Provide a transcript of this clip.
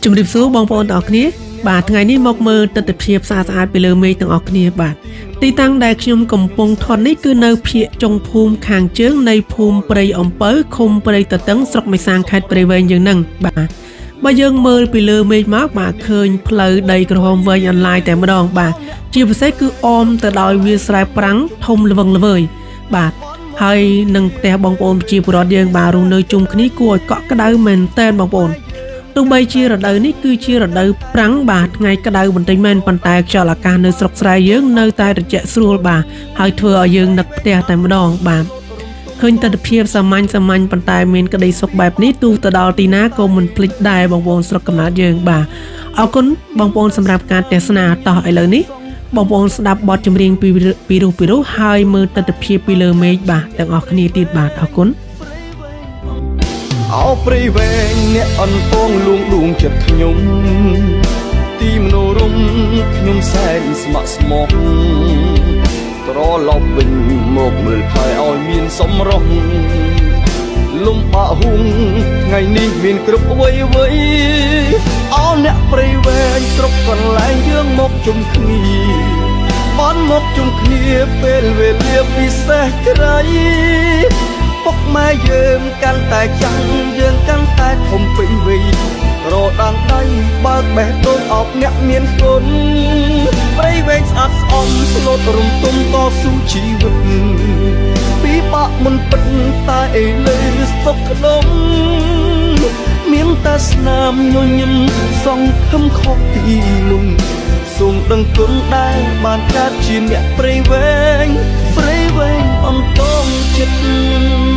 ជំរាបសួរបងប្អូនទាំងអស់គ្នាបាទថ្ងៃនេះមកមើលទិដ្ឋភាពស្អាតពីលើមេឃទាំងអស់គ្នាបាទទីតាំងដែលខ្ញុំកំពុងថតនេះគឺនៅភូមិចុងភូមិខាងជើងនៃភូមិព្រៃអំពៅឃុំព្រៃតតឹងស្រុកមេសាងខេត្តព្រៃវែងយើងនឹងបាទបើយើងមើលពីលើមេឃមកបាទឃើញផ្លូវដីក្រហមវែងអន្លាយតែម្ដងបាទជាពិសេសគឺអមទៅដោយវាលស្រែប្រាំងធំល្វឹងល្វើយបាទហើយនឹងផ្ទះបងប្អូនប្រជាពលរដ្ឋយើងបាទរស់នៅជុំគ្នាគួរឲ្យកក់ក្ដៅមែនតើបងប្អូនទោះបីជារដូវនេះគឺជារដូវប្រាំងបាទថ្ងៃក្តៅបន្តិចមែនប៉ុន្តែខ្យល់អាកាសនៅស្រុកស្រែយើងនៅតែត្រជាក់ស្រួលបាទហើយធ្វើឲ្យយើងនឹកផ្ទះតែម្ដងបាទឃើញទិដ្ឋភាពសាមញ្ញប៉ុន្តែមានក្តីសុខបែបនេះទោះទៅដល់ទីណាក៏មិនភ្លេចដែរបងប្អូនស្រុកកំណើតយើងបាទអរគុណបងប្អូនសម្រាប់ការទស្សនាតោះឥឡូវនេះបងប្អូនស្ដាប់បទចម្រៀងពីរោះហើយមើលទិដ្ឋភាពពីលើមេឃបាទទាំងអស់គ្នាទៀតបាទអរគុណអោព្រៃវែងអ្នកអន់ពងលួងដួងចិត្តខ្ញុំទីមនោរម្យខ្ញុំសែនស្ម័គ្រស្មោះត្រឡប់វិញមកមើលផ្លែឲ្យមានសម្រស់លំបាកហួងថ្ងៃនេះមានគ្រប់អ្វីអោអ្នកព្រៃវែងគ្រប់កន្លែងយើងមកជុំគ្នាបានមកជុំគ្នាពេលវេលាពិសេសក្រៃពុកម៉ែយើងកាន់តែចាំងយើងកាន់តែធំពេញវ័យរដាំដៃបើកបេះដូងអបអ្នកមានគុណព្រៃវែងស្អាតស្អំស្លូតរំទុំតស៊ូជីវិតពីបាក់មិនពិតតែអេលើសុខដុមមានតែស្នាមញញឹមសង្ឃឹមខុសពីមុនសូមដឹងគុណដែលបានកើតជាអ្នកព្រៃវែងអន្តងចិត្ត